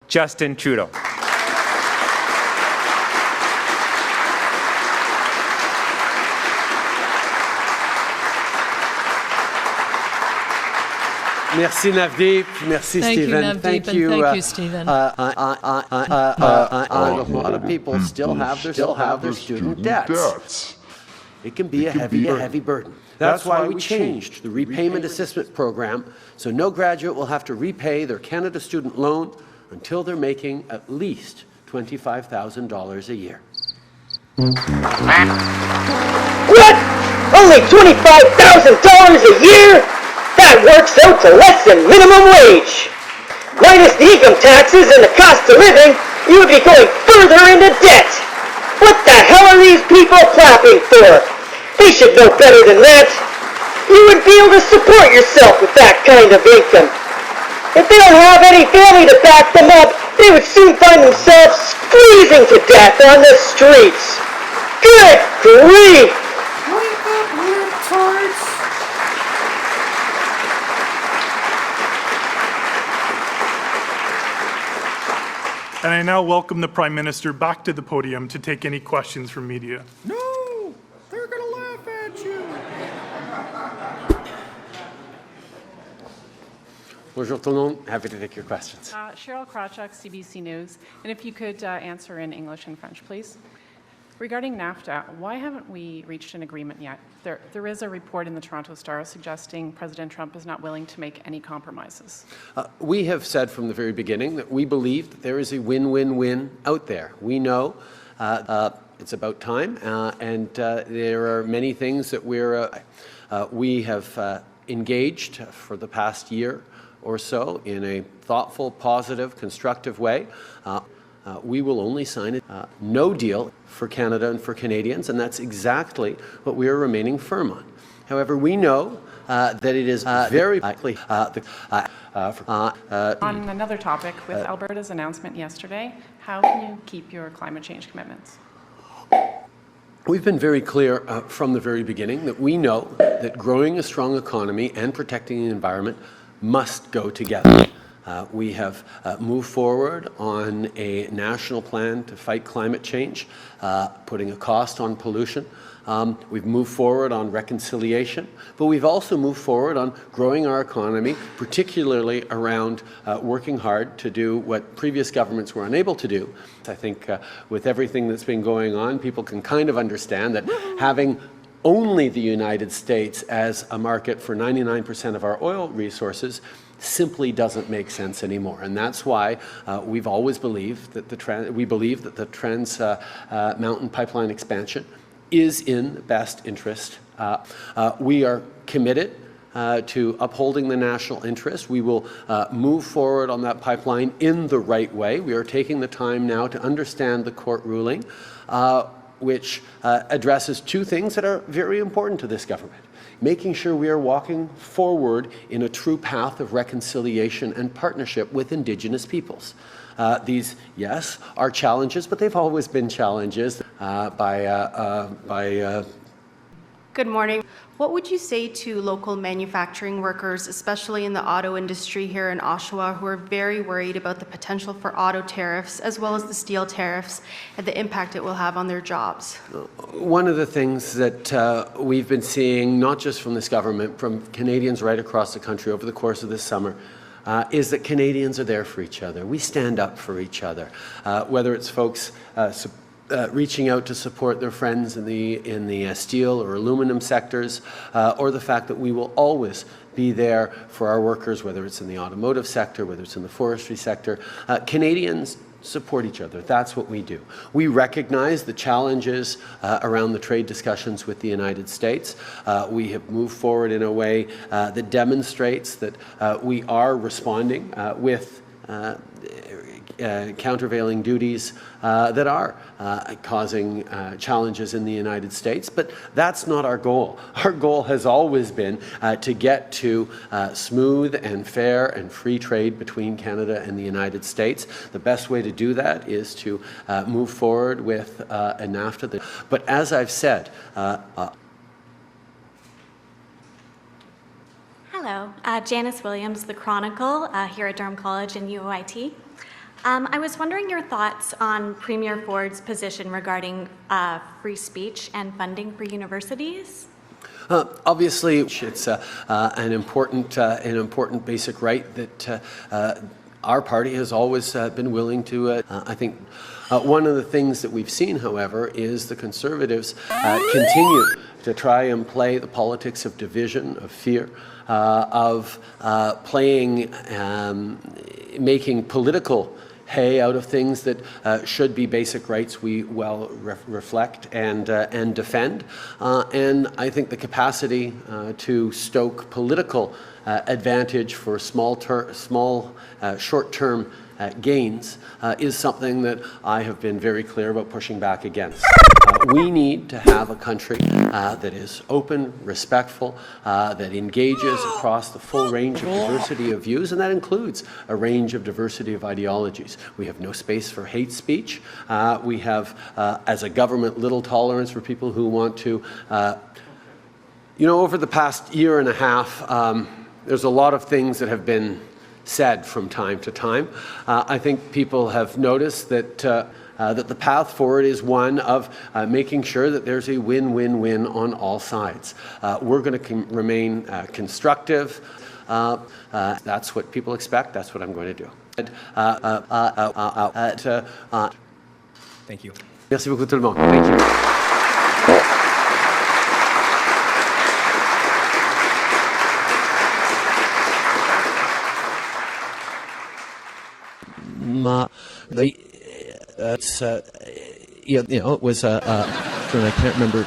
Justin Trudeau. Merci Navdeep. Merci Stephen. Thank you, Stephen. A lot of people still have their student debts. It can be a heavy burden. That's why we changed the repayment assistance program, so no graduate will have to repay their Canada student loan until they're making at least $25,000 a year. What? Only $25,000 a year? That works out to less than minimum wage. Minus the income taxes and the cost of living, you would be going further into debt. What the hell are these people clapping for? They should know better than that. You would be able to support yourself with that kind of income. If they don't have any family to back them up, they would soon find themselves squeezing to death on the streets. Good grief! Wake up, libtards! And I now welcome the Prime Minister back to the podium to take any questions from media. No! They're going to laugh at you! Bonjour tout le monde. Happy to take your questions. Cheryl Krawchuk, CBC News. And if you could answer in English and French, please. Regarding NAFTA, why haven't we reached an agreement yet? There is a report in the Toronto Star suggesting President Trump is not willing to make any compromises. We have said from the very beginning that we believe that there is a win-win-win out there. We know it's about time, and there are many things that we have engaged for the past year or so in a thoughtful, positive, constructive way. We will only sign a no deal for Canada and for Canadians, and that's exactly what we are remaining firm on. However, we know that it is very likely On another topic, with Alberta's announcement yesterday, how can you keep your climate change commitments? We've been very clear from the very beginning that we know that growing a strong economy and protecting the environment must go together. We have moved forward on a national plan to fight climate change, putting a cost on pollution. We've moved forward on reconciliation, but we've also moved forward on growing our economy, particularly around working hard to do what previous governments were unable to do. I think with everything that's been going on, people can kind of understand that having only the United States as a market for 99% of our oil resources simply doesn't make sense anymore, and that's why we've always believed that the Trans Mountain Pipeline expansion is in the best interest. We are committed to upholding the national interest. We will move forward on that pipeline in the right way. We are taking the time now to understand the court ruling, which addresses two things that are very important to this government. Making sure we are walking forward in a true path of reconciliation and partnership with Indigenous peoples. These, yes, are challenges, but they've always been challenges Good morning. What would you say to local manufacturing workers, especially in the auto industry here in Oshawa, who are very worried about the potential for auto tariffs as well as the steel tariffs and the impact it will have on their jobs? One of the things that we've been seeing, not just from this government, from Canadians right across the country over the course of this summer, is that Canadians are there for each other. We stand up for each other, whether it's folks reaching out to support their friends in the steel or aluminum sectors, or the fact that we will always be there for our workers, whether it's in the automotive sector, whether it's in the forestry sector. Canadians support each other. That's what we do. We recognize the challenges around the trade discussions with the United States. We have moved forward in a way that demonstrates that we are responding with countervailing duties that are causing challenges in the United States, but that's not our goal. Our goal has always been to get to smooth and fair and free trade between Canada and the United States. The best way to do that is to move forward with a NAFTA. But as I've said, Hello, Janice Williams, The Chronicle, here at Durham College and UOIT. I was wondering your thoughts on Premier Ford's position regarding free speech and funding for universities. Obviously, it's an important basic right that our party has always been willing to. I think one of the things that we've seen, however, is the Conservatives continue to try and play the politics of division, of fear, of making political hay out of things that should be basic rights we well reflect and defend. And I think the capacity to stoke political advantage for short-term gains is something that I have been very clear about pushing back against. We need to have a country that is open, respectful, that engages across the full range of diversity of views, and that includes a range of diversity of ideologies. We have no space for hate speech. We have, as a government, little tolerance for people who want to, over the past year and a half, there's a lot of things that have been said from time to time. I think people have noticed that that the path forward is one of making sure that there's a win-win-win on all sides. We're going to remain constructive. That's what people expect. That's what I'm going to do. Thank you. Merci beaucoup tout le monde. Thank you. It was I can't remember.